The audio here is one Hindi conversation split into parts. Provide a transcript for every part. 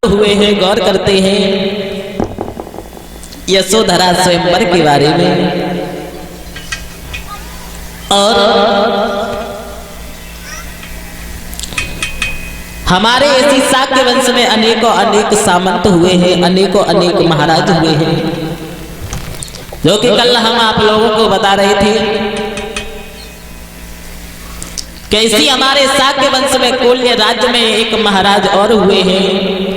हुए हैं, गौर करते हैं यशोधरा स्वयंवर के बारे में। और हमारे इसी शाक्य वंश में अनेकों अनेक सामंत हुए हैं, अनेकों अनेक महाराज हुए हैं, जो कि कल हम आप लोगों को बता रहे थे। कैसी हमारे शाक्य वंश में कोल्य राज्य में एक महाराज और हुए हैं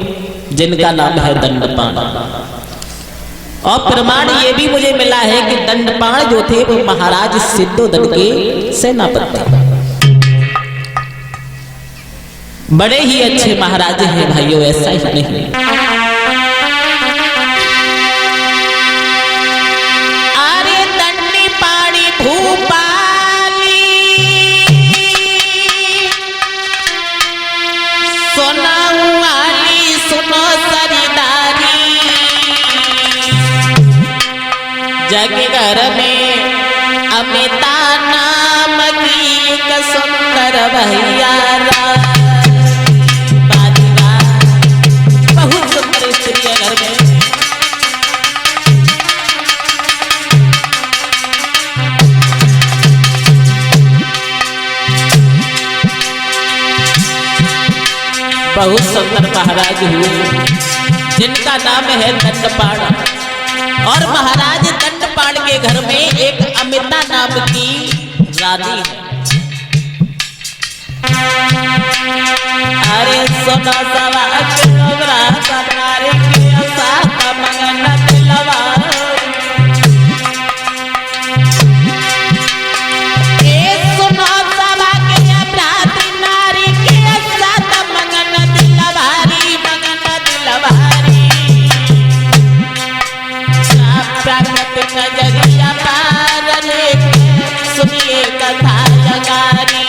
जिनका नाम है दंडपाण। और प्रमाण ये भी मुझे मिला है कि दंडपाण जो थे वो महाराज सिद्धोदन के सेनापति, बड़े ही अच्छे महाराज हैं भाइयों, ऐसा ही नहीं। अरे दंडपाणी भूपाली सोनावाली सुनो सरिदारी, जग घर में अमिता नाम की एक सुंदर भैया, बहुत सुंदर स्त्री है घर में। बहुत सुंदर महाराज हुए जिनका नाम है दंडपाण। और महाराज दंडपाण के घर में एक अमिता नाम की रानी है। अरे सोना सवा किलोग्रा सवारे के साथ मंगन दिलवा, ए सोना सवा के अपराध नारी के साथ मंगन दिलवारी, मंगन दिलवारी। प्राकृत नजरिया पार लेके सुनिए कथा जगारी।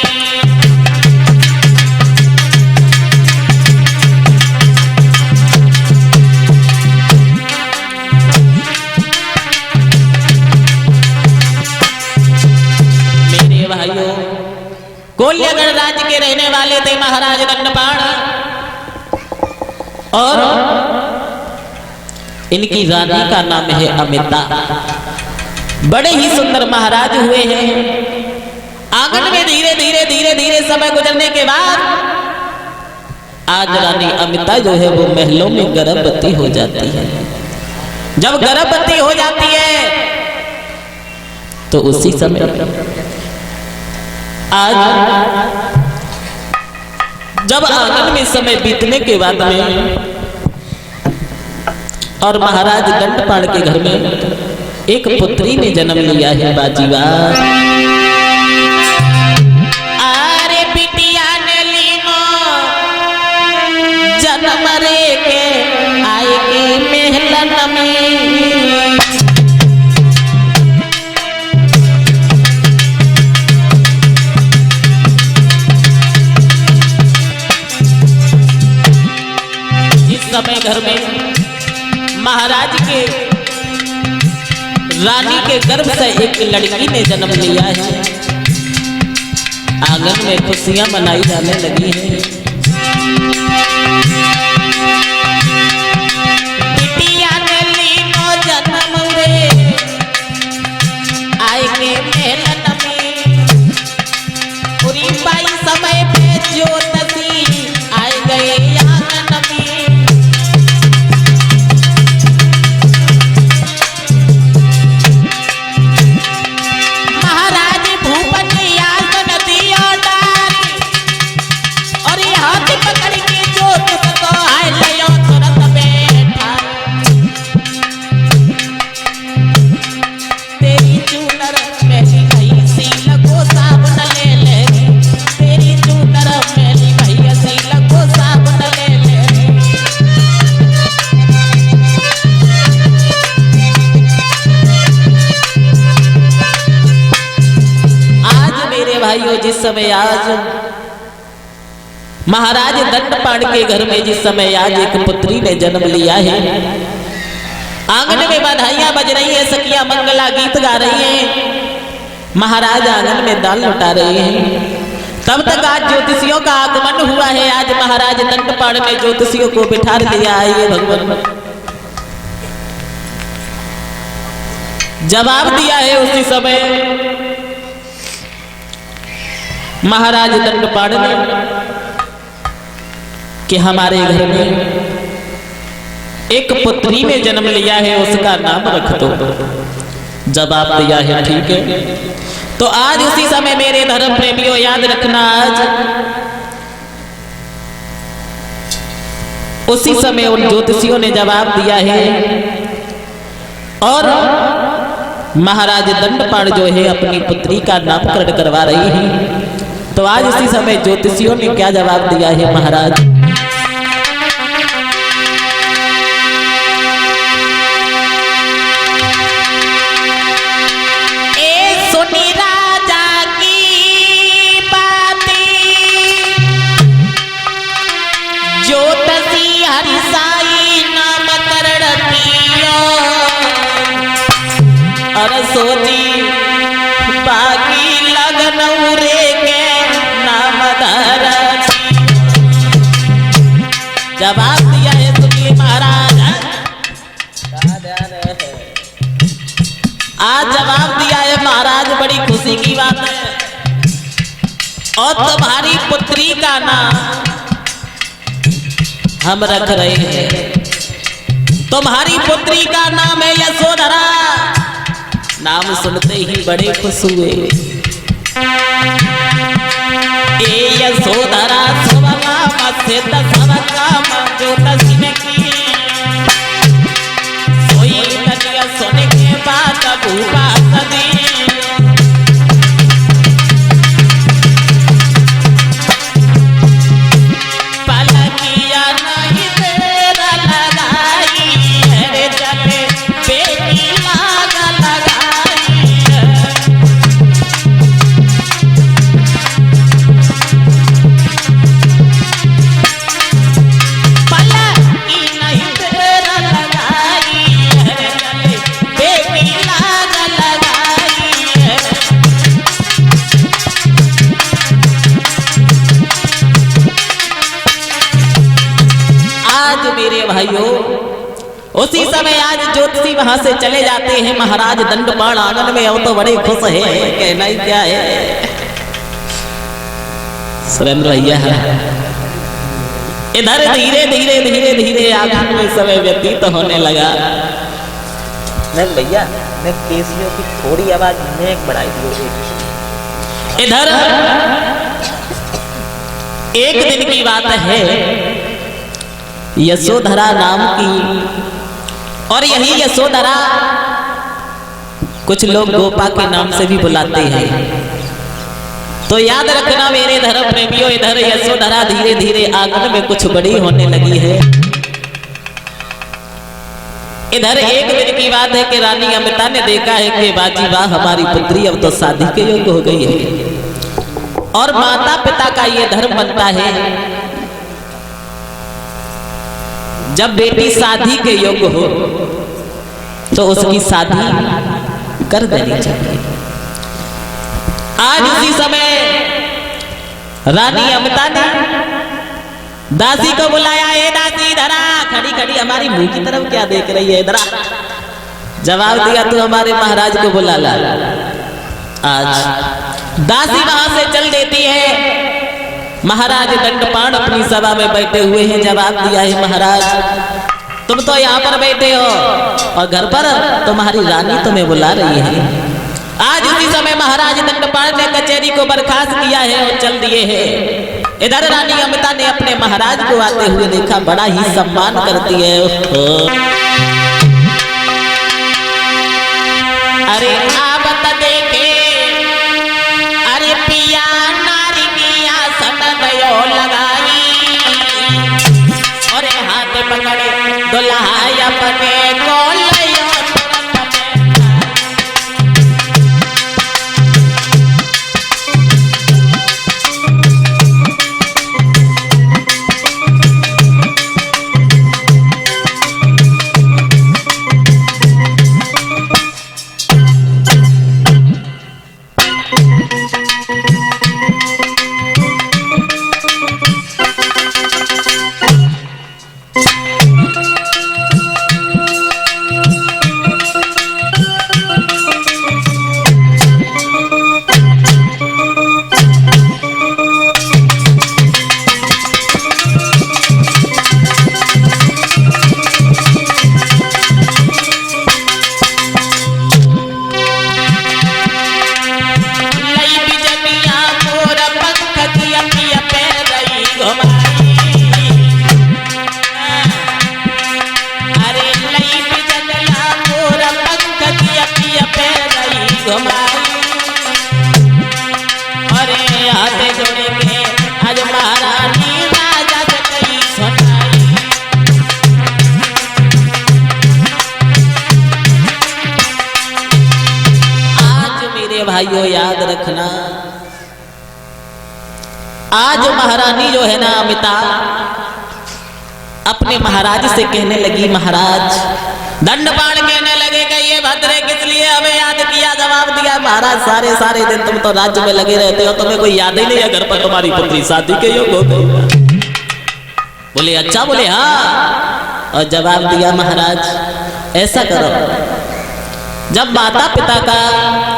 कोल्यगढ़ राज्य के रहने वाले थे महाराज दंडपाण। और इनकी रानी का नाम है अमिता। बड़े ही सुंदर महाराज हुए हैं। आंगन में धीरे धीरे धीरे धीरे समय गुजरने के बाद आज रानी अमिता जो है वो महलों में गर्भवती हो जाती है। जब गर्भवती हो जाती है तो उसी समय आज जब आंगन में समय बीतने के बाद में और महाराज दंडपाण के घर में एक पुत्री ने जन्म लिया है बाजीवा। अरे बिटिया ने लीनो जन्म रे के आए के महलन में, समय घर में महाराज के रानी के गर्भ से एक लड़की ने जन्म लिया है। आंगन में खुशियां मनाई जाने लगी हैं। बिटिया ने लीनो जन्म रे आए के मेलन में, पूरी बाई समय पे ज्योति आए गए आंगन में। जिस समय आज महाराज दंडपाण के घर में जिस समय आज एक पुत्री ने जन्म लिया है, आंगन में बधाइयां बज रही है, सखियां मंगला गीत गा रही हैं, महाराज आंगन में दाल लौटा रहे हैं। तब तक आज ज्योतिषियों का आगमन हुआ है। आज महाराज दंडपाण ने ज्योतिषियों को बिठा दिया। आइए भगवान, जवाब दिया है उसी समय महाराज दंडपाण ने कि हमारे घर में एक पुत्री ने जन्म लिया है, उसका नाम रख दो। जवाब दिया है ठीक है। तो आज उसी समय मेरे धर्म प्रेमियों याद रखना, आज उसी समय उन ज्योतिषियों ने जवाब दिया है और महाराज दंडपाण जो है अपनी पुत्री का नामकरण करवा रही है। तो आज उसी समय ज्योतिषियों ने क्या जवाब दिया है महाराज? सोची बाकी लगन रे के नाम धरती। जवाब दिया है सुनिए महाराज, आज जवाब दिया है महाराज, बड़ी खुशी की बात है। और तुम्हारी पुत्री का नाम हम रख रहे हैं। तुम्हारी पुत्री का नाम है यशोधरा। नाम सुनते ही बड़े खुश हुए। ए यशोधरा सवका मस्ते सवका जो तस्वीर की सोई कन्या सोने के बाद भूपा सदी। पलकिया नहीं तेरा लगाई है चले बेटी लागा लगा। भाइयों उसी समय आज ज्योतिषी वहां से चले जाते हैं। महाराज दंडपाण आंगन में आओ तो बड़े खुश है। कहना ही क्या है सुरेंद्र भैया। इधर धीरे धीरे धीरे धीरे आंगन में समय व्यतीत होने लगा। भैया मैं केसियों की थोड़ी आवाज में बढ़ाई दी। इधर एक दिन की बात है, यशोधरा नाम की, और यही यशोधरा कुछ लोग गोपा के नाम से भी बुलाते हैं। तो याद रखना मेरे धर्म प्रेमियों, इधर यशोधरा धीरे धीरे आंगन में कुछ बड़ी होने लगी है। इधर एक दिन की बात है कि रानी अमिता ने देखा है कि बाजी वाह हमारी पुत्री अब तो शादी के योग्य हो गई है। और माता पिता का ये धर्म बनता है जब बेटी शादी के योग्य हो तो उसकी शादी कर देनी चाहिए। आज उसी समय रानी अमिता ने दासी को बुलाया। ए दासी धरा खड़ी खड़ी हमारी मुंह की तरफ क्या देख रही है? धरा जवाब दिया तू हमारे महाराज को बुला ला। आज दासी वहां से चल देती है। महाराज दंडपाण अपनी सभा में बैठे हुए हैं। जवाब दिया है महाराज तुम तो यहाँ पर बैठे हो और घर पर तुम्हारी रानी तुम्हें बुला रही है। आज इसी समय महाराज दंडपाण ने कचहरी को बर्खास्त किया है और चल दिए हैं। इधर रानी अमिता ने अपने महाराज को आते हुए देखा, बड़ा ही सम्मान करती है। अरे आप देखे, अरे पिया नारी किया सटयो लगाई और हाथ पकड़े दुल्हा अपने गोलियों भाइयों याद रखना, आज महारानी जो है ना अमिता अपने महाराज से कहने लगी, महाराज दंडपाण कहने लगे कि ये भद्रे किस लिए हमें याद किया। जवाब दिया, महाराज सारे दिन तुम तो राज्य में लगे रहते हो, तुम्हें कोई याद ही नहीं है, घर पर तुम्हारी पुत्री शादी के योग हो गई। बोले अच्छा, बोले हाँ। और जवाब दिया, महाराज ऐसा करो, जब माता पिता का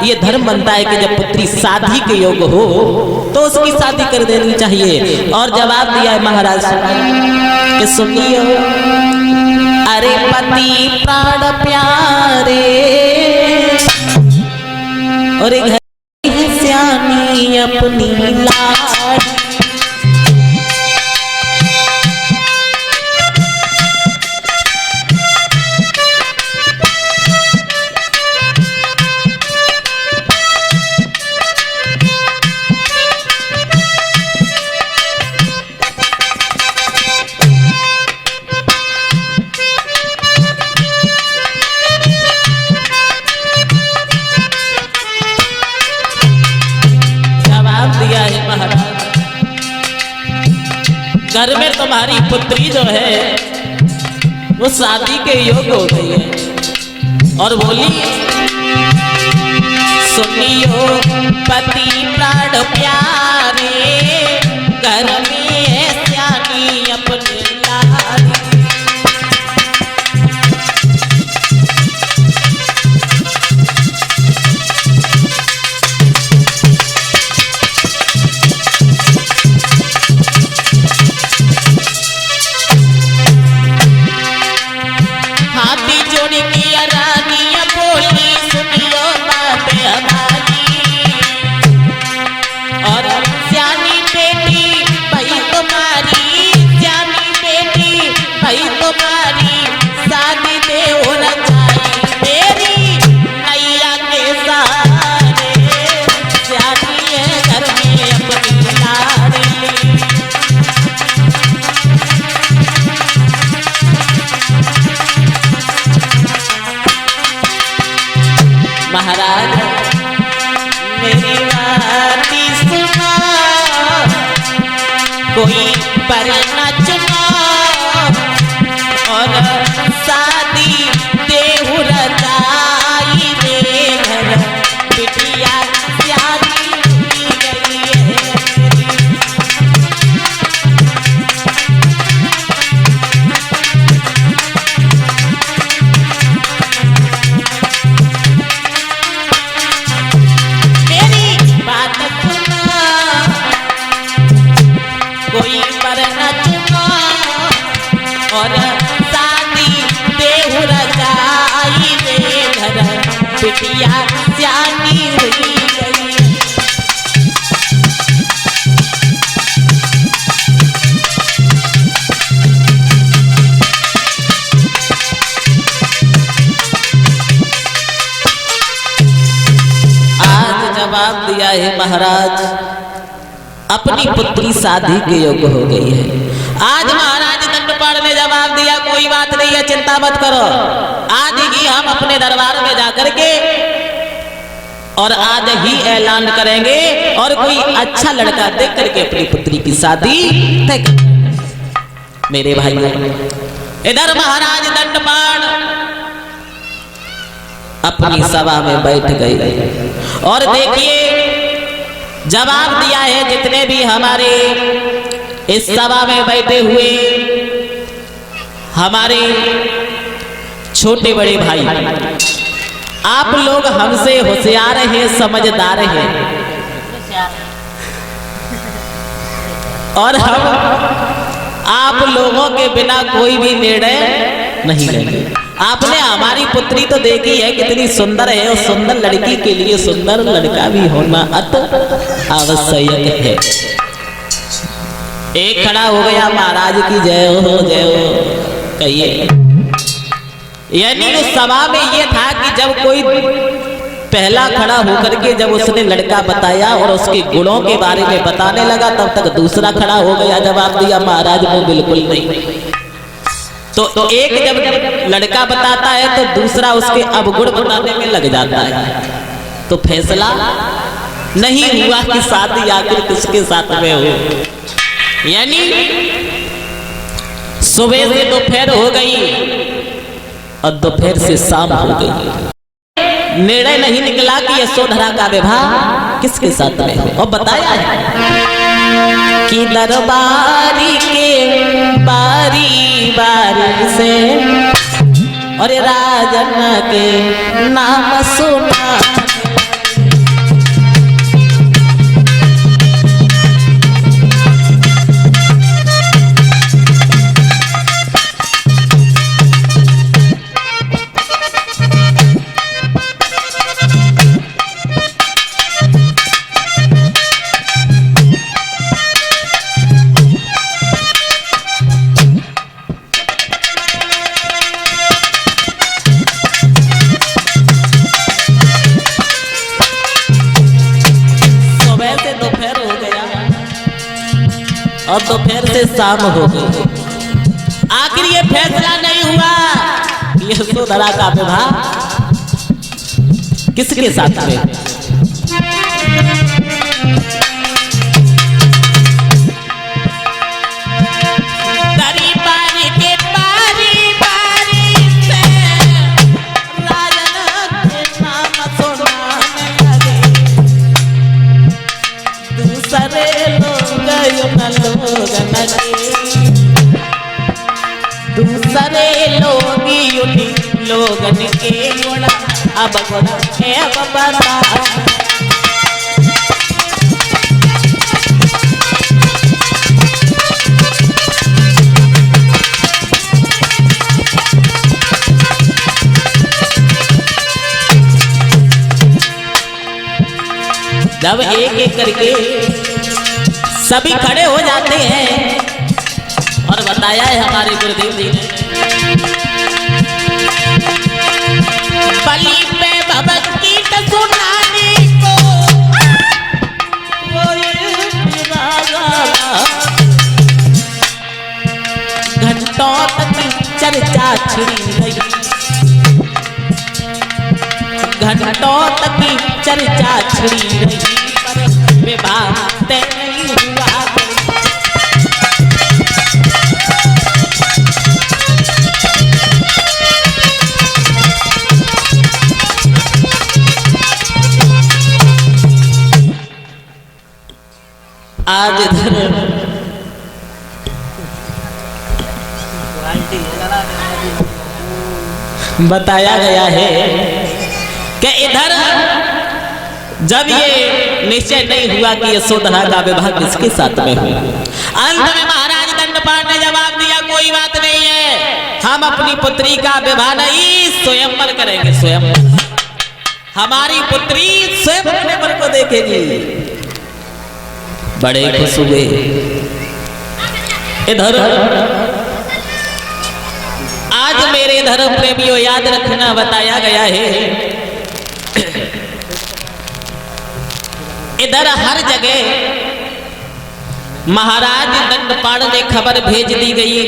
ये धर्म बनता है कि जब पुत्री शादी के योग हो तो उसकी शादी कर देनी चाहिए। और जवाब दिया है महाराज कि सुनियो, अरे पति प्राण प्यारे और घर श्यामी अपनी लाड़ी। घर में तुम्हारी पुत्री जो है वो शादी के योग हो गई है। और बोली, सुनियो पति प्राण प्यारे, घर में है श्यामी अपनी लाड़ी। महाराज मेरी बात सुना, कोई पर न चुना और शादी देहु रचाई रे, घर बिटिया श्यामी गई है। कोई पर न चुना और शादी देहु रचाई रे, घर बिटिया श्यामी हुई गई। आज जवाब दिया है महाराज, अपनी पुत्री शादी के योग्य हो गई है। आज महाराज दंडपाण ने जवाब दिया, कोई बात नहीं है, चिंता मत करो, आज ही हम अपने दरबार में जाकर के और आज ही ऐलान करेंगे और कोई अच्छा लड़का देख करके अपनी पुत्री की शादी तय कर। मेरे भाई इधर महाराज दंडपाण अपनी सभा में बैठ गए और देखिए जवाब दिया है जितने भी हमारे इस सभा में बैठे हुए हमारे छोटे बड़े भाई, आप लोग हमसे होशियार हैं, समझदार हैं और हम आप लोगों के बिना कोई भी निर्णय नहीं लेंगे। आपने हमारी पुत्री तो देखी है कितनी सुंदर है, और सुंदर लड़की के लिए सुंदर लड़का भी होना अति आवश्यक है। एक खड़ा हो गया, महाराज की जय हो कहिए। यानी उस सभा में ये था कि जब कोई पहला खड़ा होकर के जब उसने लड़का बताया और उसके गुणों के बारे में बताने लगा, तब तक दूसरा खड़ा हो गया, जवाब दिया महाराज वो बिल्कुल नहीं। तो एक जब लड़का बताता है तो दूसरा उसके अवगुण बताने में लग जाता है। तो फैसला नहीं हुआ कि शादी आखिर किसके साथ में हो। यानी सुबह से दोपहर हो गई और दोपहर से शाम हो गई, निर्णय नहीं निकला कि यशोधरा का विवाह किसके साथ में हो। और बताया है कि दरबारी के बारी बारी से और राजन के नाम सुना। और दोपहर से शाम हो गई, आखिर ये फैसला नहीं हुआ कि यशोधरा का विवाह किसके साथ में। दूसरे लोगन के गुणा अब बता। जब एक एक करके सभी खड़े हो जाते हैं और बताया है हमारे गुरुदेव जी ने, बलि पे भगवत सुनाने को घंटों तक चर्चा छिड़ी रही, घंटों तक चर्चा छिड़ी रही, पर विवाह तय नहीं हुआ। आज इधर बताया गया है कि इधर जब ये निश्चय नहीं हुआ कि यशोधरा का विवाह किसके साथ में हो, अंत में महाराज दंडपाण ने जवाब दिया, कोई बात नहीं है, हम अपनी पुत्री का विवाह नहीं स्वयंवर करेंगे। स्वयंवर, हमारी पुत्री स्वयंवर को देखेगी। बड़े खुश हुए। इधर आज मेरे धर्म प्रेमियों याद रखना बताया गया है, इधर हर जगह महाराज दंडपाण ने खबर भेज दी गई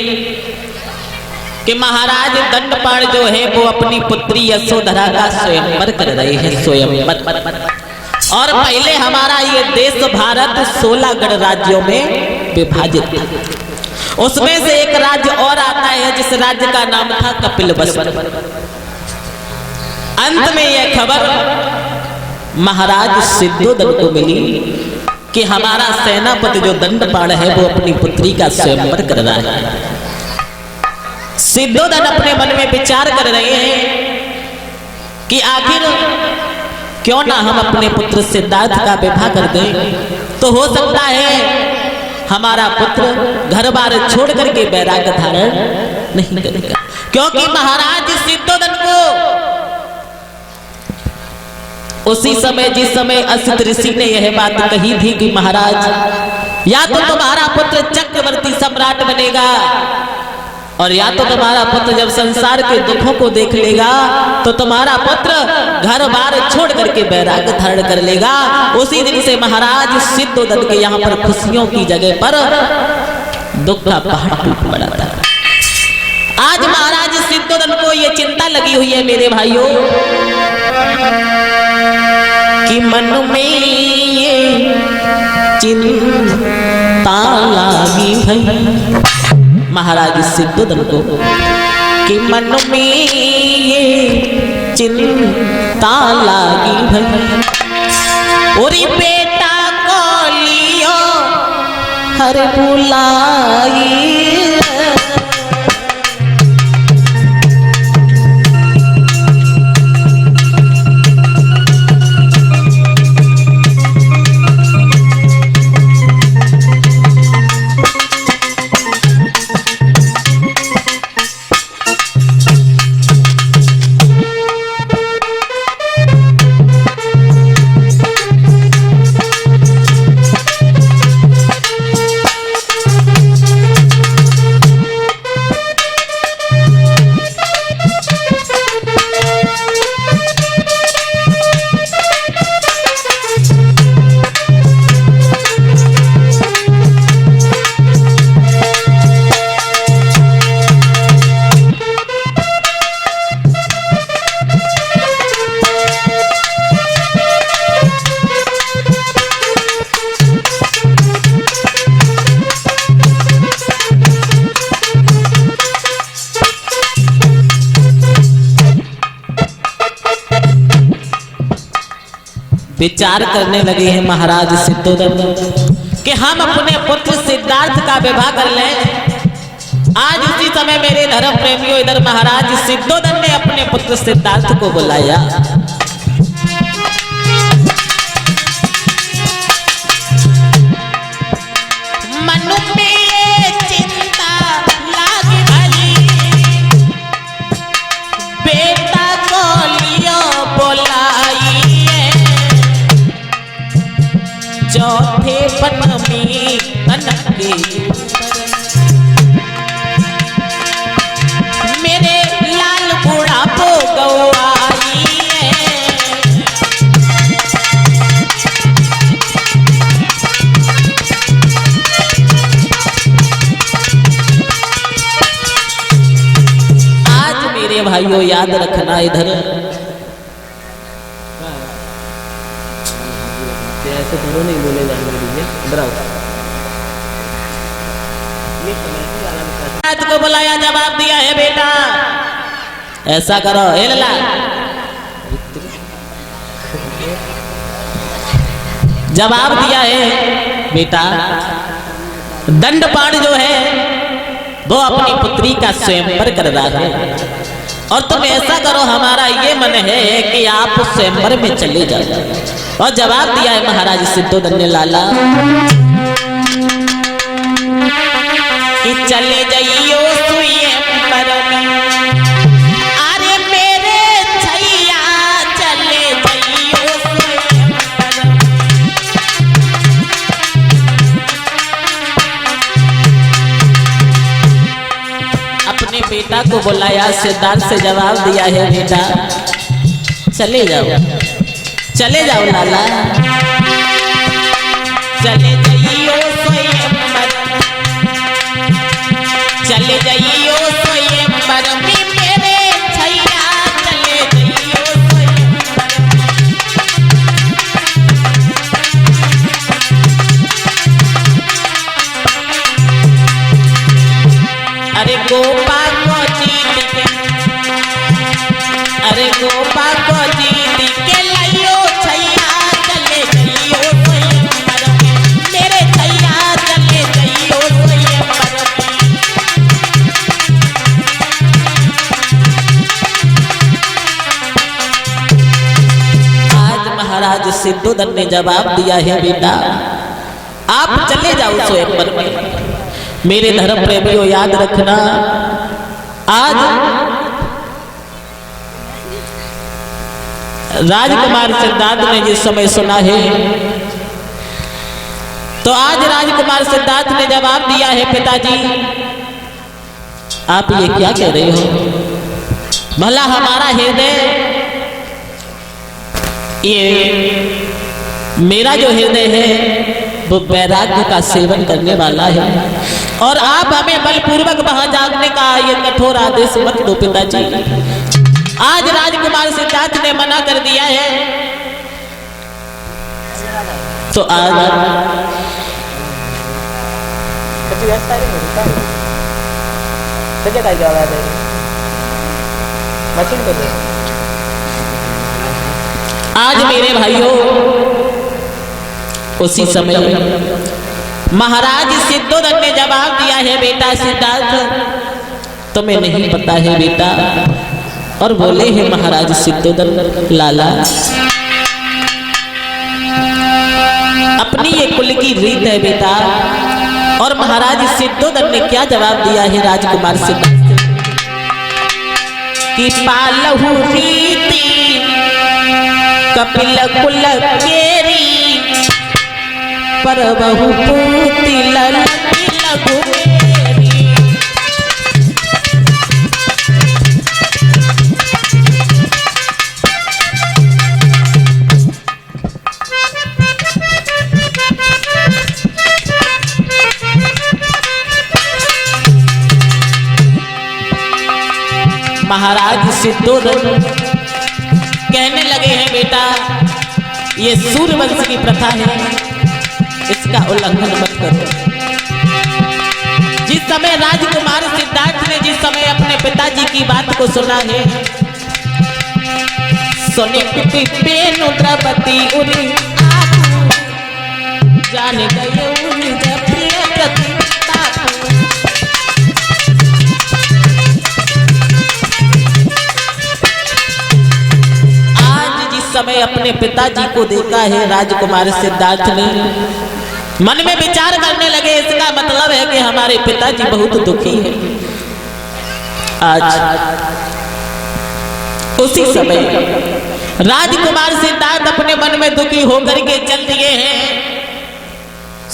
कि महाराज दंडपाण जो है वो अपनी पुत्री यशोधरा का स्वयंवर कर रहे हैं। स्वयंवर, और पहले हमारा ये देश भारत 16 गणराज्यों में विभाजित था। उसमें से एक राज्य और आता है जिस राज्य का नाम था कपिलवस्तु। अंत में यह खबर महाराज सिद्धोदन को मिली कि हमारा सेनापति जो दंडपाण है वो अपनी पुत्री का स्वयंवर कर रहा है। सिद्धोदन अपने मन में विचार कर रहे हैं कि आखिर क्यों ना हम अपने पुत्र सिद्धार्थ का विवाह कर दें, तो हो सकता है हमारा पुत्र घर बार छोड़ करके वैराग्य धारण नहीं करेगा। क्योंकि महाराज सिद्धोदन को उसी समय जिस समय असित ऋषि ने यह बात कही थी कि महाराज या तो तुम्हारा पुत्र चक्रवर्ती सम्राट बनेगा और या तो तुम्हारा पुत्र जब संसार के दुखों को देख लेगा तो तुम्हारा पुत्र घर बार छोड़ करके वैराग्य धारण कर लेगा। उसी दिन से महाराज सिद्धोदन के यहाँ पर खुशियों की जगह पर दुख का पहाड़ टूट पड़ा था। आज महाराज सिद्धोदन को ये चिंता लगी हुई है मेरे भाइयों कि मन में ये चिंता लागी भई, महाराज सिद्धोदन को कि मन में ये चिंता लागी भई, ओरी बेटा को लियो हर बुलाई। विचार करने लगे हैं महाराज सिद्धोदन कि हम अपने पुत्र सिद्धार्थ का विवाह कर लें। आज उसी समय मेरे धर्म प्रेमियों इधर महाराज सिद्धोदन ने अपने पुत्र सिद्धार्थ को बुलाया। मन में चिंता लागी भई, बेटा को लियो बुलाई, चौथे पन में कनके मेरे लाल बुढ़ापो गवाई। आज मेरे भाइयों याद रखना इधर ऐसे घरों नहीं बोले जाने दीजिए। आज को बुलाया, जवाब दिया है बेटा ऐसा करो, हेला जवाब दिया है बेटा दंडपाण जो है वो अपनी पुत्री का स्वयंवर कर रहा है, और तुम ऐसा करो हमारा ये मन है कि आप स्वयंवर में चले जाओ। और जवाब दिया है महाराज सिद्धोदन ने लाला कि चले जाइयो स्वयंवर में, अरे मेरे छैया चले जाइयो स्वयंवर में। अपने बेटा को बुलाया, सिद्धार्थ से जवाब दिया है बेटा चले जाओ, चले जाओ लाला, चले जाइयो स्वयंवर, चले जाइयो स्वयंवर में, मेरे छैया चले जाइयो स्वयंवर। अरे गोपा को जीत के, अरे गोपा को जीत के सिद्धोदन ने जवाब दिया है बेटा आप चले जाओ स्वयंवर में। मेरे धर्म प्रेमियों याद रखना, आज राजकुमार सिद्धार्थ ने जिस समय सुना है, तो आज राजकुमार सिद्धार्थ ने जवाब दिया है पिताजी आप ये क्या कह रहे हो, भला हमारा हृदय, ये मेरा जो हृदय है वो वैराग्य का सेवन करने वाला है, और आप हमें बलपूर्वक वहां जागने का ये कठोर आदेश मत दो पिताजी। आज राजकुमार सिद्धार्थ ने मना कर दिया है तो आज मेरे भाइयों उसी समय महाराज सिद्धोधन ने जवाब दिया है, बेटा सिद्धार्थ तुम्हें नहीं पता है बेटा। और बोले हैं महाराज सिद्धोधन, लाला अपनी ये कुल की रीत है बेटा। और महाराज सिद्धोधन ने क्या जवाब दिया है राजकुमार सिद्धार्थ कि पालहु रीति कपिल कुल केरी पर बहु पूति ललती लघु मेरी। महाराज सिद्धोधन कहने लगे हैं, बेटा ये सूर्यवंश की प्रथा है, इसका उल्लंघन मत करो। जिस समय राजकुमार सिद्धार्थ ने जिस समय अपने पिताजी की बात को सुना है, सोने की पेन द्रौपदी उरी जाने गए उरी प्रिय गति। समय अपने पिताजी को देखा है राजकुमार सिद्धार्थ ने, मन में विचार करने लगे, इसका मतलब है कि हमारे पिताजी बहुत दुखी हैं। आज उसी समय राजकुमार सिद्धार्थ अपने मन में दुखी होकर के चल दिए हैं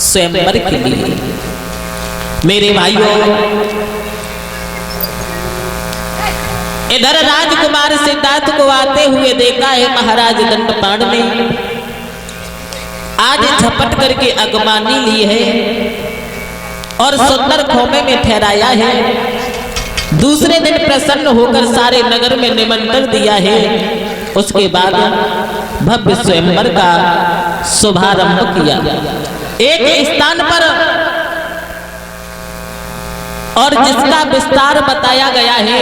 स्वयंवर के लिए। मेरे भाइयों इधर राजकुमार सिद्धार्थ को आते हुए देखा है महाराज दंडपाण ने। आज झपट करके अगमानी ली है और सुंदर खोमे में ठहराया है। दूसरे दिन प्रसन्न होकर सारे नगर में निमंत्रण दिया है। उसके बाद भव्य स्वयंवर का शुभारंभ किया एक स्थान पर, और जिसका विस्तार बताया गया है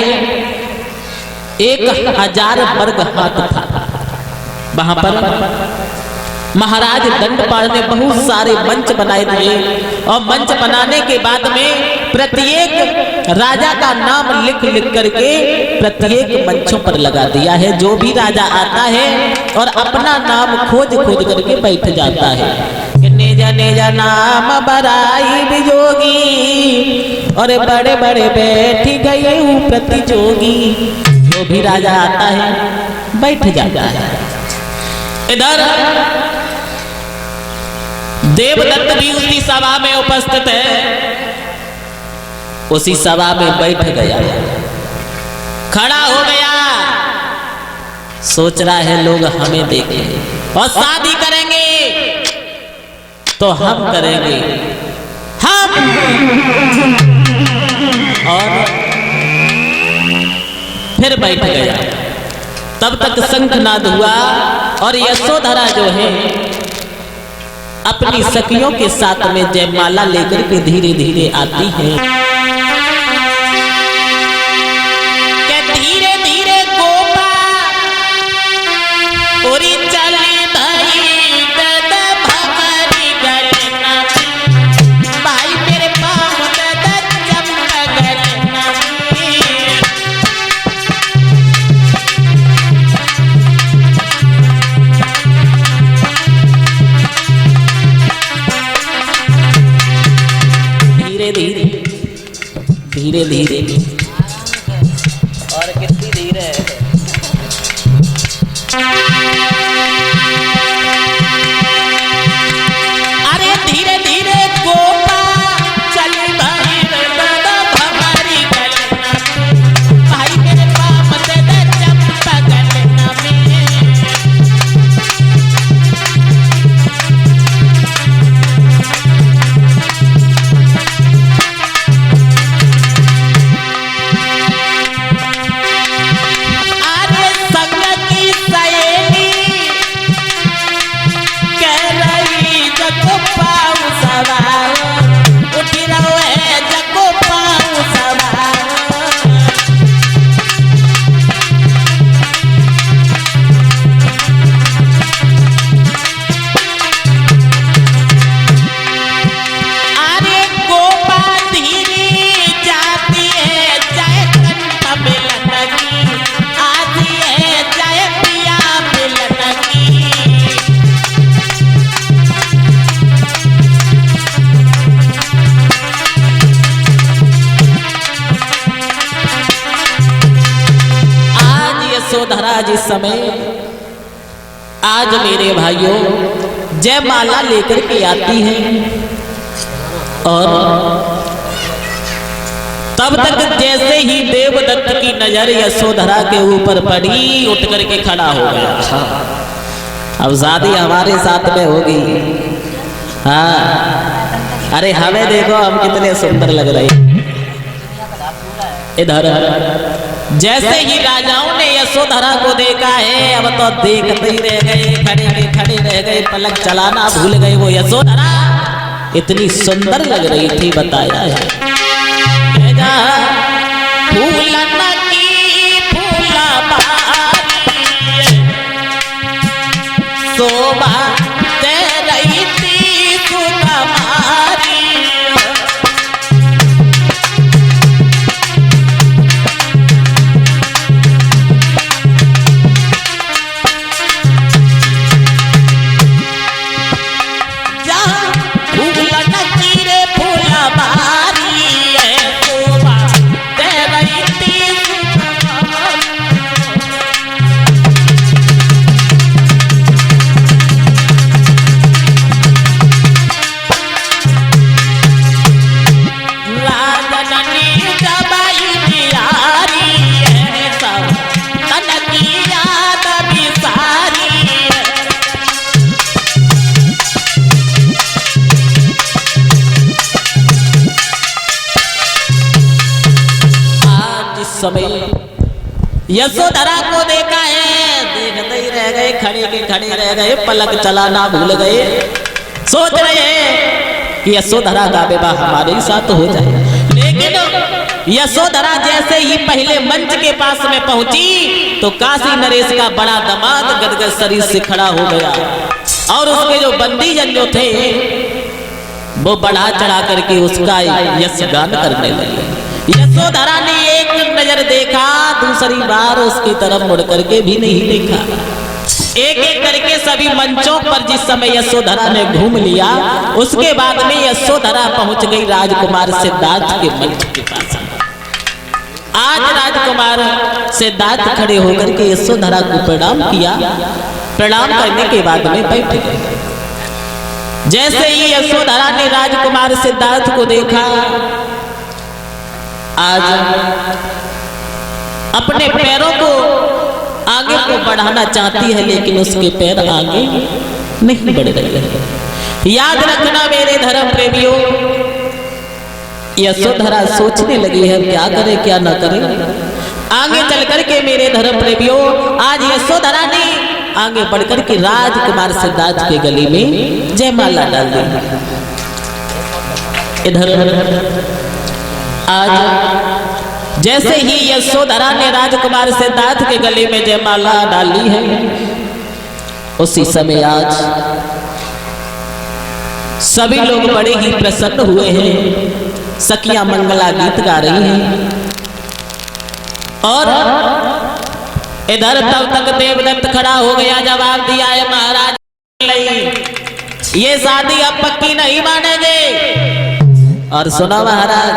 1000 वर्ग हाथ था। वहां पर महाराज दंडपाण ने बहुत सारे मंच बनाए थे, और मंच बनाने के बाद में प्रत्येक राजा का नाम लिख लिख करके प्रत्येक मंचों पर लगा दिया है। जो भी राजा आता है और अपना नाम खोज खोज करके बैठ जाता है, नेजा नेजा नाम बराई बिजोगी, और बड़े बड़े बैठ गए प्रतिजोगी। जो भी राजा आता है बैठ जाता है। इधर देवदत्त भी उसी सभा में उपस्थित है, उसी सभा में बैठ गया, खड़ा हो गया, सोच रहा है लोग हमें देखें और शादी करेंगे तो हम करेंगे हम। और फिर बैठ गया। तब तक शंखनाद हुआ और यशोधरा जो है अपनी सखियों के साथ में जयमाला लेकर के धीरे धीरे आती है। धीरे धीरे गोपा उरी चली भाई दादा भमारी गलना, भाई मेरे पाँव दादा चमका गलना। धीरे धीरे और कितनी धीरे है। अरे धीरे धीरे गोपा चल भाई दादा भमारी गलना, भाई मेरे पाँव दादा चंपा गलना में। महाराज इस समय आज मेरे भाइयों जयमाला लेकर के आती हैं और तब तक जैसे ही देवदत्त की नजर यशोधरा के ऊपर पड़ी उठ करके खड़ा हो गया। अब शादी हमारे साथ में होगी। हाँ, अरे हमें देखो हम कितने सुंदर लग रहे। इधर जैसे ही राजाओं ने यशोधरा को देखा है अब तो देखते ही रह गए, खड़े रह गए, पलक चलाना भूल गए। वो यशोधरा इतनी सुंदर लग रही थी, बताया है फूलन की फूला बारी शोभा दे रही थी सुकुमारी। समय यशोधरा को देखा है, देखते ही रह गए, खड़े रह गए, पलक चलाना भूल गए। सोच रहे हैं कि यशोधरा का विवाह हमारे साथ हो जाए। लेकिन यशोधरा जैसे ही पहले मंच के पास में पहुंची तो काशी नरेश का बड़ा दामाद गदगद शरीर से खड़ा हो गया और उसके जो बंदीजन जो थे वो बढ़ा चढ़ा करके उसका यशगान करने लगे। यशोधरा ने एक नजर देखा, दूसरी बार उसकी तरफ मुड़ करके भी नहीं देखा। एक एक करके सभी मंचों पर जिस समय यशोधरा ने घूम लिया उसके बाद में यशोधरा पहुंच गई राजकुमार सिद्धार्थ के मंच के पास। आज राजकुमार सिद्धार्थ खड़े होकर के यशोधरा को प्रणाम किया। प्रणाम करने के बाद में बैठ गए। जैसे ही यशोधरा ने राजकुमार सिद्धार्थ को देखा, आज अपने पैरों को आगे को बढ़ाना चाहती है लेकिन उसके पैर आगे नहीं बढ़ रहे हैं। याद रखना मेरे धर्म प्रेमियों, यशोधरा सोचने लगी है क्या करे क्या न करे। आगे चल करके मेरे धर्म प्रेमियों आज यशोधरा ने आगे बढ़कर के राजकुमार सिद्धार्थ के गले में जयमाला डाल दी। इधर आज जैसे ही यशोधरा ने राजकुमार सिद्धार्थ के गले में जयमाला डाली है उसी समय आज सभी लोग बड़े ही प्रसन्न हुए हैं। सखियां मंगला गीत गा रही हैं और इधर तब तक देवदत्त खड़ा हो गया, जवाब दिया है महाराज ये शादी अब पक्की नहीं मानेंगे। और सुनो महाराज,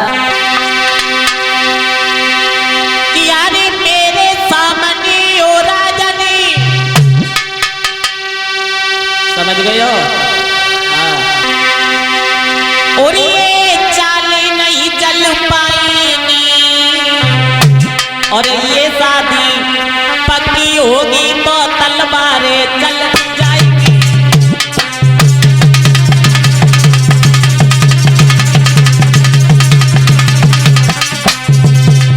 समझ गए हो? और ये चाले नहीं चल पाएंगी और ये शादी पक्की होगी तो तलवारें चल जाएंगी।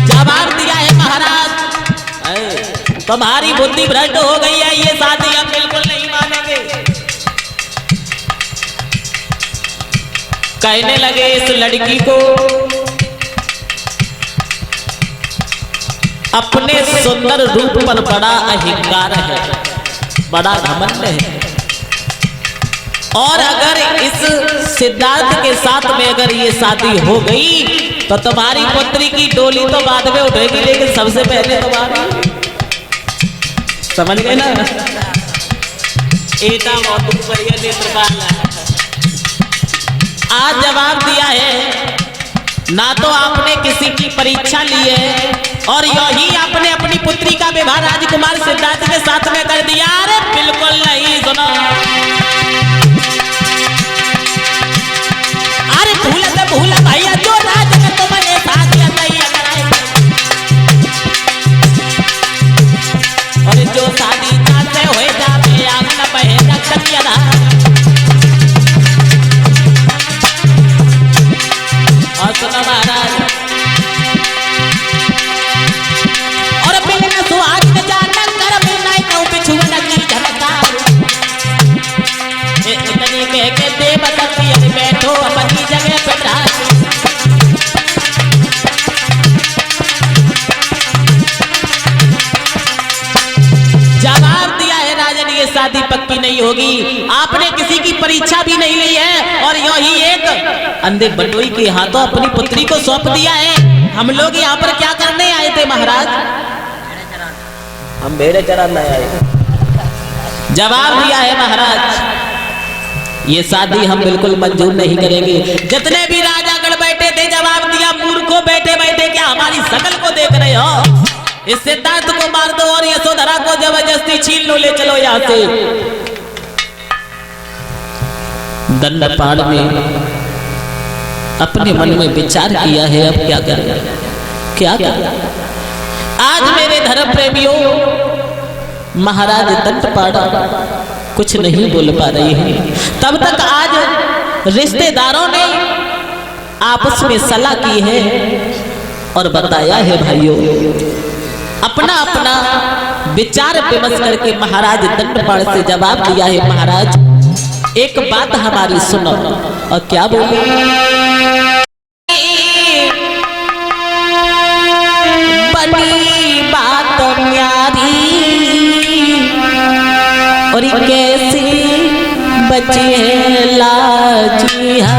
जवाब दिया है महाराज, तुम्हारी बुद्धि भ्रष्ट हो गई है, ये शादी हम बिल्कुल नहीं मानेंगे। कहने लगे इस लड़की को अपने सुंदर रूप पर बड़ा अहंकार है, बड़ा घमंड है और अगर इस सिद्धार्थ के साथ में अगर ये शादी हो गई तो तुम्हारी पुत्री की डोली तो बाद में उठेगी लेकिन सबसे पहले तुम्हारी। समझ गए ना? एटा बहुत बढ़िया नेत्रपाल है। आज जवाब दिया है, ना तो आपने किसी की परीक्षा ली है और यही आपने अपनी पुत्री का विवाह राजकुमार सिद्धार्थ के साथ में कर दिया। अरे बिल्कुल नहीं, सुनो, अरे भूल भैया जो राज में तुमने साथ नहीं कराए, और जो शादी चाहते हुए जाते आंगन बहेगा कन्या। और सुनो महाराज, बैठो अपनी जगह पे जवाब दिया है राजन, ये शादी पक्की नहीं होगी। आपने किसी की परीक्षा भी नहीं ली है और यही एक अंधे बटोई के हाथों अपनी पुत्री को सौंप दिया है। हम लोग यहाँ पर क्या करने आए थे महाराज? हम भेड़े चराने आए। जवाब दिया है महाराज, ये शादी हम बिल्कुल मंजूर नहीं करेंगे। जितने भी राजागण बैठे थे जवाब दिया, मूर्खों बैठे बैठे क्या हमारी शकल को देख रहे हो? इस सिद्धार्थ को मार दो और यशोधरा को जबरदस्ती छीन लो, ले चलो यहाँ से। दंडपाण ने अपने मन में विचार किया है, अब क्या करें, क्या करें? आज मेरे धर्म प्रेमियों, महाराज दंडपाण कुछ नहीं बोल पा रही है। तब तक आज रिश्तेदारों ने आपस में सलाह की है और बताया है भाइयों, अपना अपना विचार विमर्श करके महाराज दंडपाण से जवाब दिया है। महाराज एक बात हमारी सुनो। और क्या बोले? बड़ी बात प्यारी और कैसी बचे लाजी हम।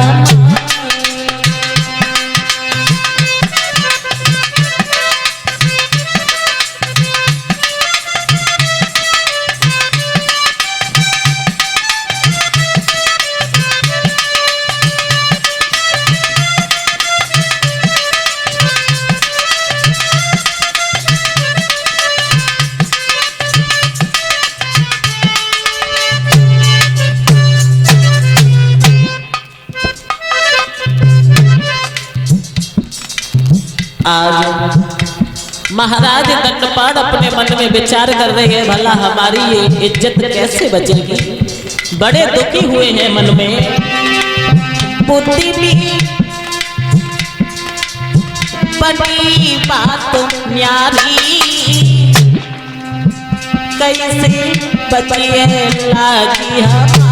आज महाराज दंडपाण अपने मन में विचार कर रहे हैं, भला हमारी ये इज्जत कैसे बचेगी। बड़े दुखी हुए हैं मन में। बुद्धि भी बड़ी बात न्यारी, कैसे बचिए लागी हमारी।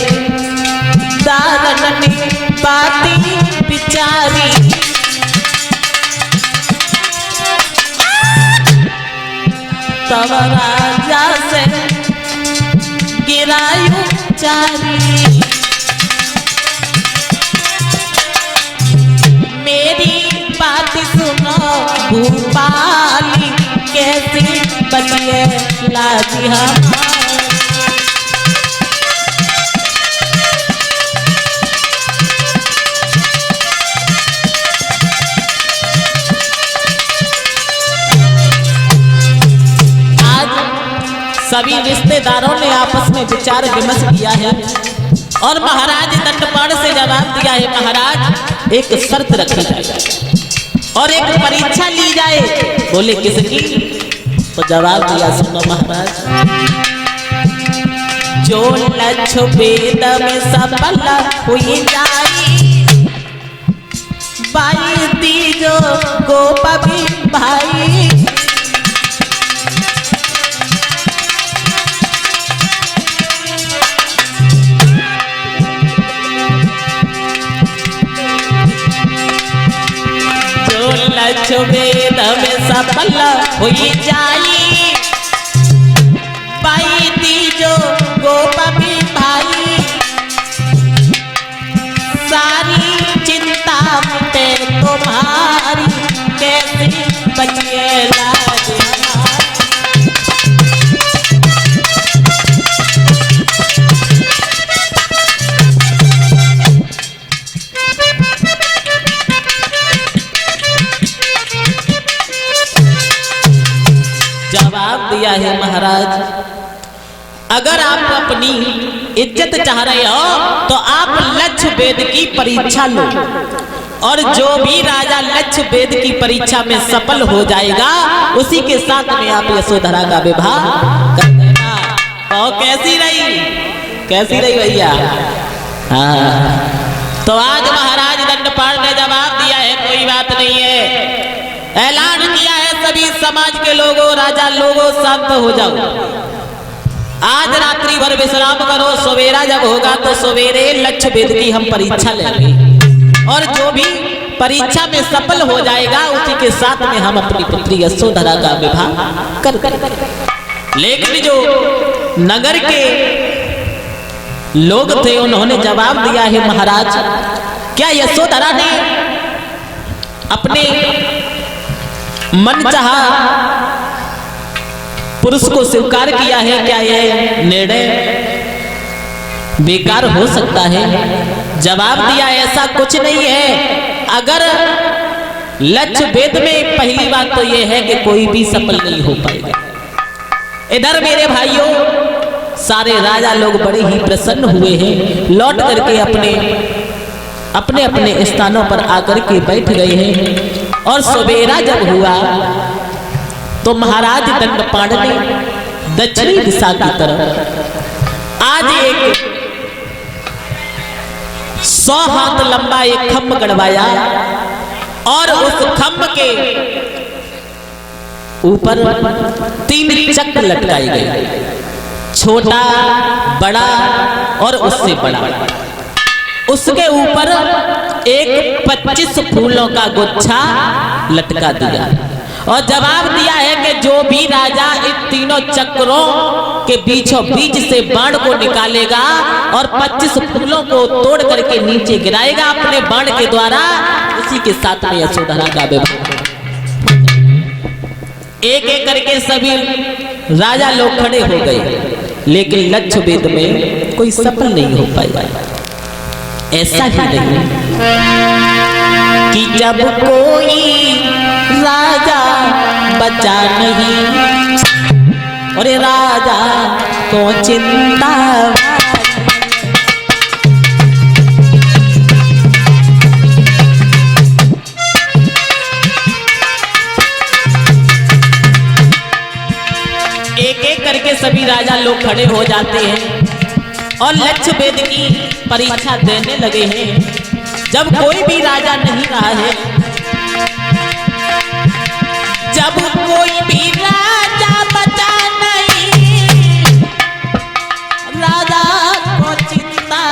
रिश्तेदारन ने बाती बिचारी, तब राजा से गिरायु चारी। मेरी बात सुनो भूपाली, कैसी बचिए लाजी हमारी। सभी रिश्तेदारों ने आपस में विचार विमर्श किया है और महाराज दंडपाण से जवाब दिया है। महाराज एक शर्त रखी जाए और एक परीक्षा ली जाए। बोले किसकी? तो जवाब दिया, सुनो महाराज, जो लक्ष्य वेद में सफल हुई जाई, बाई तीजो गोपी भाई। वेद में सफल हुई जाई, पाई तीजो गोपी भाई। सारी चिंता मिटे तुम्हारी, कैसी बचिए लाज हमारी। जवाब दिया है महाराज, अगर आप अपनी इज्जत चाह रहे हो तो आप लक्ष्य वेद की परीक्षा लो, और जो भी राजा लक्ष्य वेद की परीक्षा में सफल हो जाएगा उसी के साथ में आप यशोधरा का विवाह कर देना। तो कैसी रही भैया? हाँ, तो आज महाराज दंडपाण ने जवाब दिया है, कोई बात नहीं है, ऐलान किया है सभी समाज के लोगों, राजा लोगों, शांत हो जाओ, आज रात्रि भर विश्राम करो, सवेरा जब होगा तो सवेरे लक्ष्य वेद की हम परीक्षा लेंगे, और जो भी परीक्षा में सफल हो जाएगा उसी के साथ में हम अपनी पुत्री यशोधरा का विवाह कर। लेकिन जो नगर के लोग थे उन्होंने जवाब दिया है महाराज, क्या यशोधरा ने अपने मनचाहा पुरुष को स्वीकार किया है? क्या यह निर्णय बेकार हो सकता है? जवाब दिया ऐसा कुछ नहीं है। अगर लक्ष्य वेद में पहली बात तो यह है कि कोई भी सफल नहीं हो पाएगा। इधर मेरे भाइयों सारे राजा लोग बड़े ही प्रसन्न हुए हैं, लौट करके अपने अपने स्थानों पर आकर के बैठ गए हैं। और सवेरा जब हुआ तो महाराज दंडपाण ने दक्षिणी दिशा की तरफ आज एक 100 हाथ लंबा एक खम्भ गड़वाया, और उस खम्भ के ऊपर 3 चक्र लटकाए गए, छोटा, बड़ा और उससे बड़ा। उसके ऊपर एक 25 फूलों का गुच्छा लटका दिया, और जवाब दिया है कि जो भी राजा इन तीनों चक्रों के बीचों बीच से बाण को निकालेगा और 25 फूलों को तोड़ करके नीचे गिराएगा अपने बाण के द्वारा, उसी के साथ में यशोधरा का विवाह। एक एक करके सभी राजा लोग खड़े हो गए, लेकिन लक्ष्य वेद में कोई सफल नहीं हो पाया। ऐसा ही नहीं कि जब कोई राजा बचा नहीं, और राजा को चिंता, एक एक करके सभी राजा लोग खड़े हो जाते हैं और लक्ष्य वेद की परीक्षा देने लगे हैं। जब कोई भी राजा नहीं रहा है, जब कोई भी राजा बचा नहीं, राजा को चिंता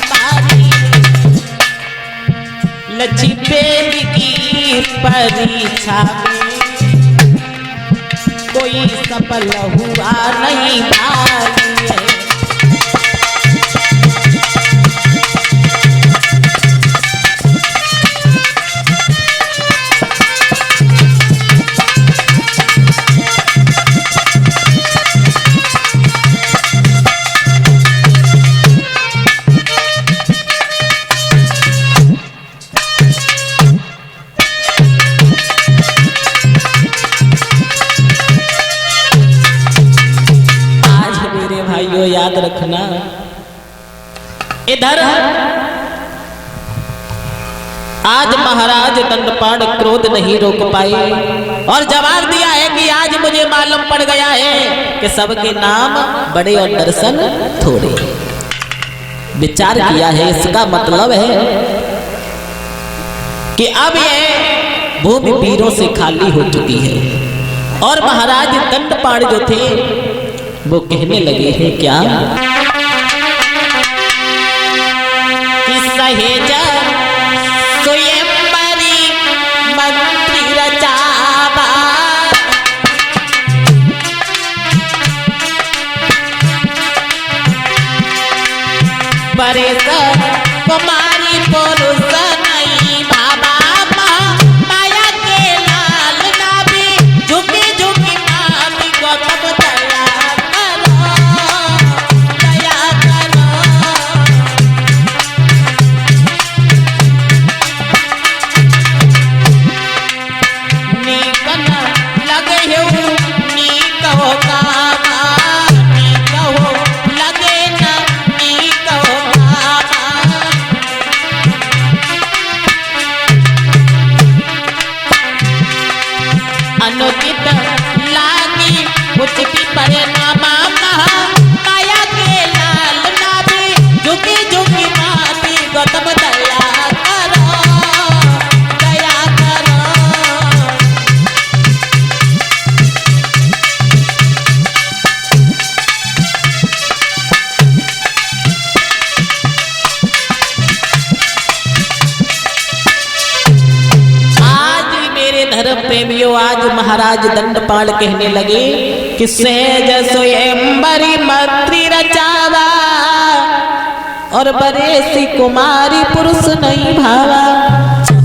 बारी, लक्ष्य वेद की परीक्षा में कोई सफल हुआ नहीं भाई है। याद रखना, इधर आज महाराज दंडपाण क्रोध नहीं रोक पाए और जवाब दिया है कि आज मुझे मालूम पड़ गया है कि सबके नाम बड़े और दर्शन थोड़े। विचार किया है, इसका मतलब है कि अब यह भूमि वीरों से खाली हो चुकी है। और महाराज दंडपाण जो थे वो कहने लगे हैं क्या कि सहेज स्वयंवरी मंत्री रचावा, परेश कुमारी पुरुष नहीं भावा, माया के लाल नाभी झुकी झुकी मामी गौतम दया अनुचित लागी कुछ भी परिणामा माया के लाल नाभी झुकी झुकी माती गौतम दया करो दया करो। धर्म प्रेमियों, आज महाराज दंडपाल कहने लगे कि सहज स्वयंवरी मंत्री रचावा और बरेसी कुमारी पुरुष नहीं भावा।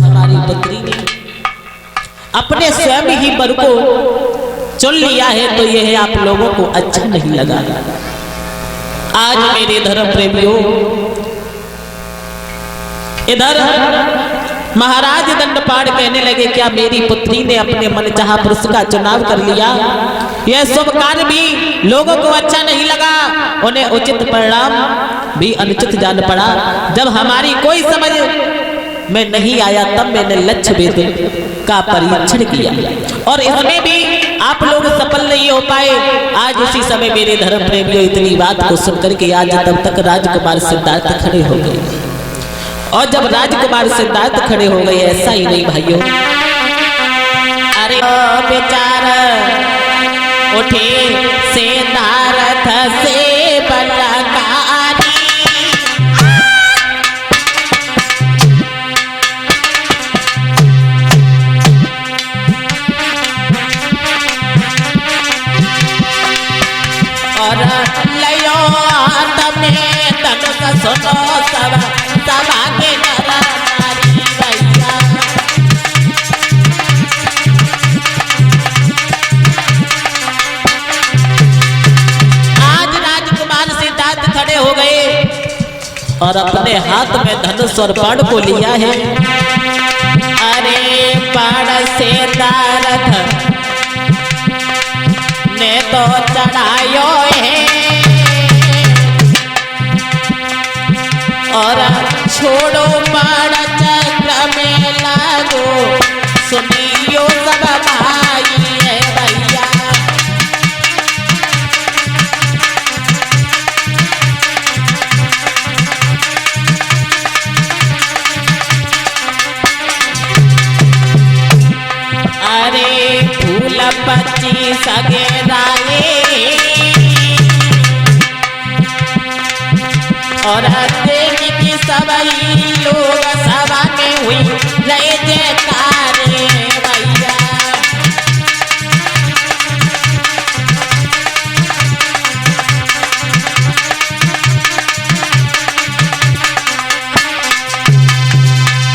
हमारी पुत्री ने अपने स्वयं ही वर को चुन लिया है तो यह आप लोगों को अच्छा नहीं लगा। आज मेरे धर्म प्रेमियों, इधर महाराज दंडपाल कहने लगे क्या मेरी पुत्री ने अपने मनचाहा पुरुष का चुनाव कर लिया? यह शुभ कार्य भी लोगों को अच्छा नहीं लगा, उन्हें उचित परिणाम भी अनुचित जान पड़ा। जब हमारी कोई समझ में नहीं आया तब मैंने लक्ष्य भेद का परीक्षण किया और इसमें भी आप लोग सफल नहीं हो पाए। आज उसी समय मेरे धर्म प्रेमियों इतनी बात को सुनकर के आज तब तक राजकुमार सिद्धार्थ खड़े हो गए और जब राजकुमार सिद्धार्थ खड़े हो गए, ऐसा ही नहीं भाइयों, अरे बेचारा उठे सिद्धार्थ से बलकारी और लयो हाथ में धनुष सुनो सब सभा के नर नारी भैया। आज राजकुमार सिद्धार्थ खड़े हो गए और अपने हाथ में धनुष और बाण को लिया है। अरे बाण सिद्धार्थ ने तो चढ़ायो है और छोड़ो बाण चक्र में लागो सुनियो सब भाई है भैया। अरे फूल पच्ची सगे राये और सभी लोग सभा में हुई जय जयकार भैया।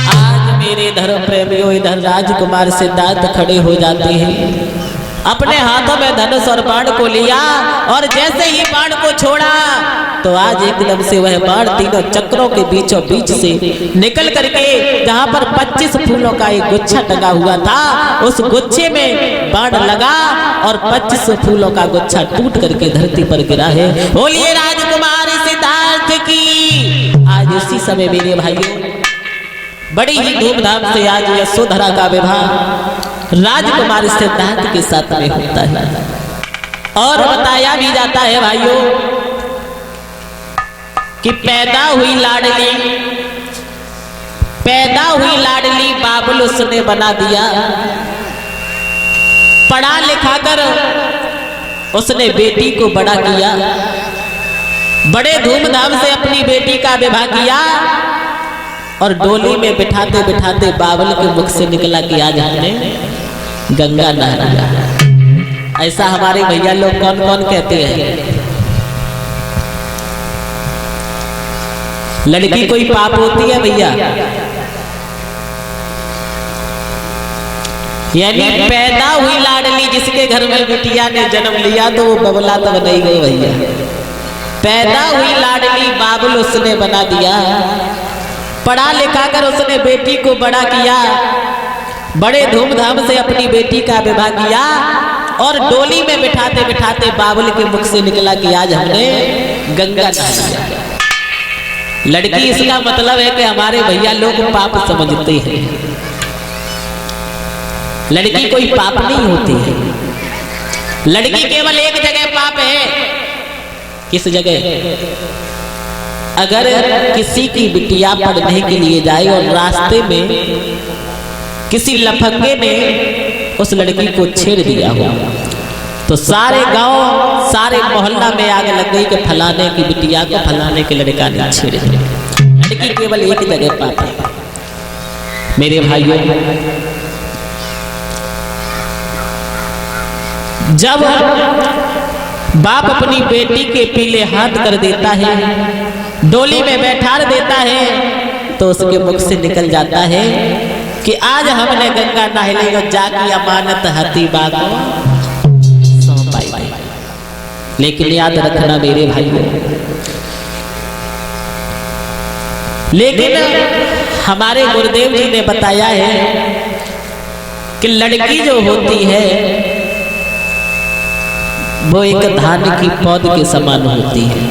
आज मेरे धर्म प्रेमियों, इधर राजकुमार सिद्धार्थ खड़े हो जाते हैं, अपने हाथों में धनुष और बाण को लिया और जैसे ही बाण को छोड़ा तो आज एकदम से वह बाण तीनों चक्रों के बीचों बीच से निकल करके जहां पर 25 फूलों का एक गुच्छा टंगा हुआ था उस गुच्छे में बाण लगा और 25 फूलों का गुच्छा टूट करके धरती पर गिरा है। बोलिए राजकुमार सिद्धार्थ की। आज उसी समय मेरे भाइयों बड़ी ही धूमधाम से आज यशोधरा का विवाह राजकुमार सिद्धार्थ के साथ में होता है और बताया भी जाता है भाइयों कि पैदा हुई लाडली बाबुल उसने बना दिया। पढ़ा लिखा कर उसने बेटी को बड़ा किया, बड़े धूमधाम से अपनी बेटी का विवाह किया और डोली में बिठाते बिठाते बाबुल के मुख से निकला कि आज हमने गंगा नहा लिया। ऐसा हमारे भैया लोग कौन कौन कहते हैं? लड़की कोई पाप होती है भैया? यानी पैदा हुई लाडली जिसके घर में बिटिया ने जन्म लिया तो वो बबला तो बना ही गई भैया। पैदा हुई लाडली बाबुल उसने बना दिया, पढ़ा लिखा कर उसने बेटी को बड़ा किया, बड़े धूमधाम से अपनी बेटी का विवाह किया और डोली में बिठाते बिठाते बाबुल के मुख से निकला कि आज हमने गंगा नहा लिया। लड़की इसका मतलब है कि हमारे भैया लोग पाप समझते हैं। लड़की कोई पाप नहीं होती है। लड़की केवल एक जगह पाप है। किस जगह? अगर किसी की बिटिया पढ़ने के लिए जाए और रास्ते में किसी लफंगे ने उस लड़की को छेड़ दिया हो तो सारे गांव सारे मोहल्ला में आग लग गई कि फलाने की बिटिया को फलाने के लड़का ने छेड़ दिया। लड़की केवल एक जगह पाप है। मेरे भाइयों, जब बाप अपनी बेटी के पीले हाथ कर देता है, डोली में बैठा देता है, तो उसके मुख से निकल जाता है कि आज हमने गंगा नहले जाकी अमानत हती बाको सौंपाई। लेकिन याद रखना मेरे भाइयों, लेकिन हमारे गुरुदेव जी ने बताया है कि लड़की जो होती है वो एक धान की पौध के समान होती है।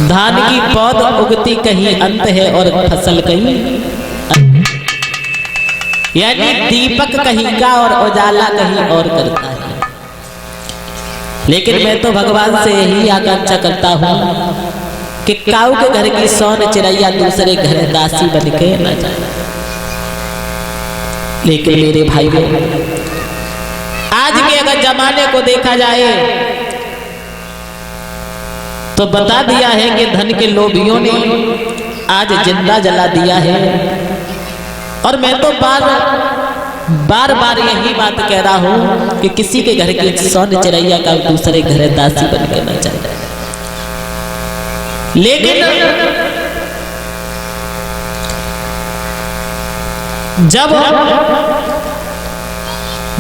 धान की पौध उगती कहीं अंत है और फसल कहीं अंत, यानी दीपक कहीं का और उजाला कहीं और करता है। लेकिन मैं तो भगवान से यही आकांक्षा करता हूं कि काऊ के घर की सोन चिड़ैया दूसरे घर दासी बन के न जाए। लेकिन मेरे भाइयों, आज के अगर जमाने को देखा जाए तो बता दिया है कि धन के लोभियों ने आज जिंदा जला दिया है। और मैं तो बार बार यही बात कह रहा हूं कि किसी के घर की सोन चिड़ैया का दूसरे घर दासी बन के न जाए। लेकिन जब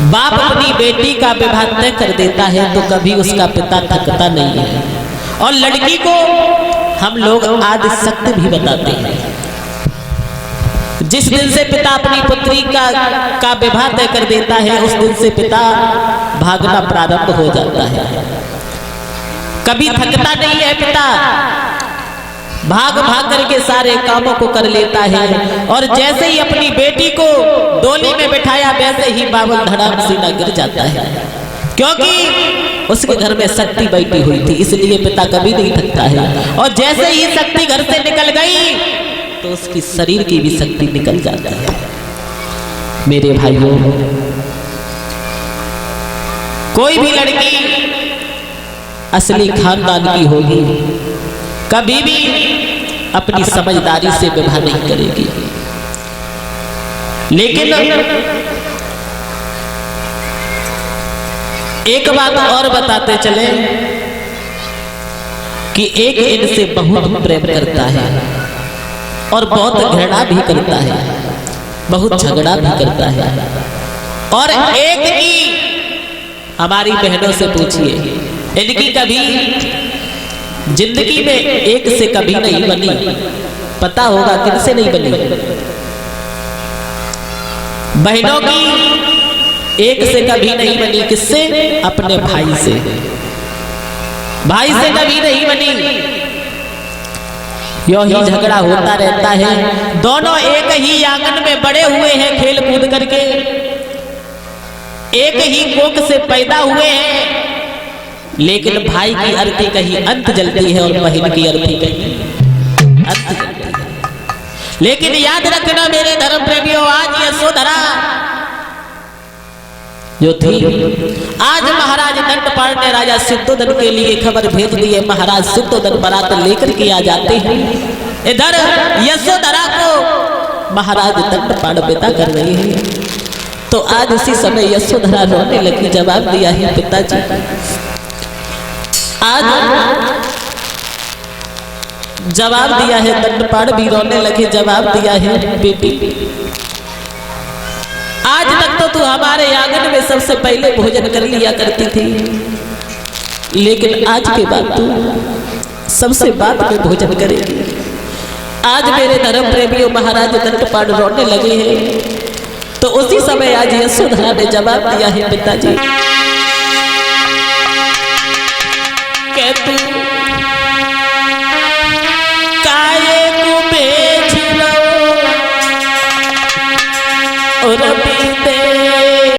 बाप अपनी बेटी का विवाह तय कर देता है तो कभी उसका पिता थकता नहीं है। और लड़की को हम लोग आदि शक्ति भी बताते हैं। जिस दिन से पिता अपनी पुत्री का विवाह तय कर देता है उस दिन से पिता भागना प्रारंभ हो जाता है। कभी थकता नहीं है पिता, भाग भाग करके सारे कामों को कर लेता है। और जैसे ही अपनी बेटी को डोली में बिठाया वैसे ही बाबुल धड़ाम सीना गिर जाता है, क्योंकि उसके घर में शक्ति बैठी हुई थी। इसलिए पिता कभी नहीं थकता है। और जैसे ही शक्ति घर से निकल गई तो उसकी शरीर की भी शक्ति निकल जाती है। मेरे भाइयों, कोई भी लड़की असली खानदान की होगी कभी भी अपनी समझदारी से विवाह नहीं करेगी। लेकिन एक बात और बताते चले कि एक इनसे बहुत प्रेम करता है और बहुत घृणा भी करता है, बहुत झगड़ा भी करता है। और एक की हमारी बहनों से पूछिए, इनकी कभी जिंदगी में एक से कभी नहीं बनी, पता होगा किनसे नहीं बनी? बहनों की एक से कभी नहीं बनी। किससे? अपने भाई से। भाई से कभी नहीं बनी। यो ही झगड़ा होता रहता है। दोनों एक ही आंगन में बड़े हुए हैं खेल कूद करके, एक ही कोख से पैदा हुए हैं। लेकिन भाई की अर्थी कहीं अंत जलती है और बहन की अर्थी कहीं अंत जलती है। लेकिन याद रखना मेरे धर्म प्रेमियों, आज यशोधरा जो थी, आज महाराज दंडपाण ने राजा सिद्धोधन के लिए खबर भेज दी है। महाराज सिद्धोधन बारात लेकर के आ जाते हैं। इधर यशोधरा को महाराज दंडपाण विदा कर रही है। तो आज उसी समय यशोधरा रोने लगी। जवाब दिया है पिताजी, आज जवाब दिया है। दंडपाण भी रोने लगे। जवाब दिया है, बेटी आज तक तो तू हमारे आंगन में सबसे पहले भोजन कर लिया करती थी, लेकिन आज के बाद तू सबसे बाद में भोजन करेगी। आज मेरे धर्म प्रेमियों महाराज दंडपाण रोने लगे हैं। तो उसी समय आज यशोधरा ने जवाब दिया है, पिताजी, तू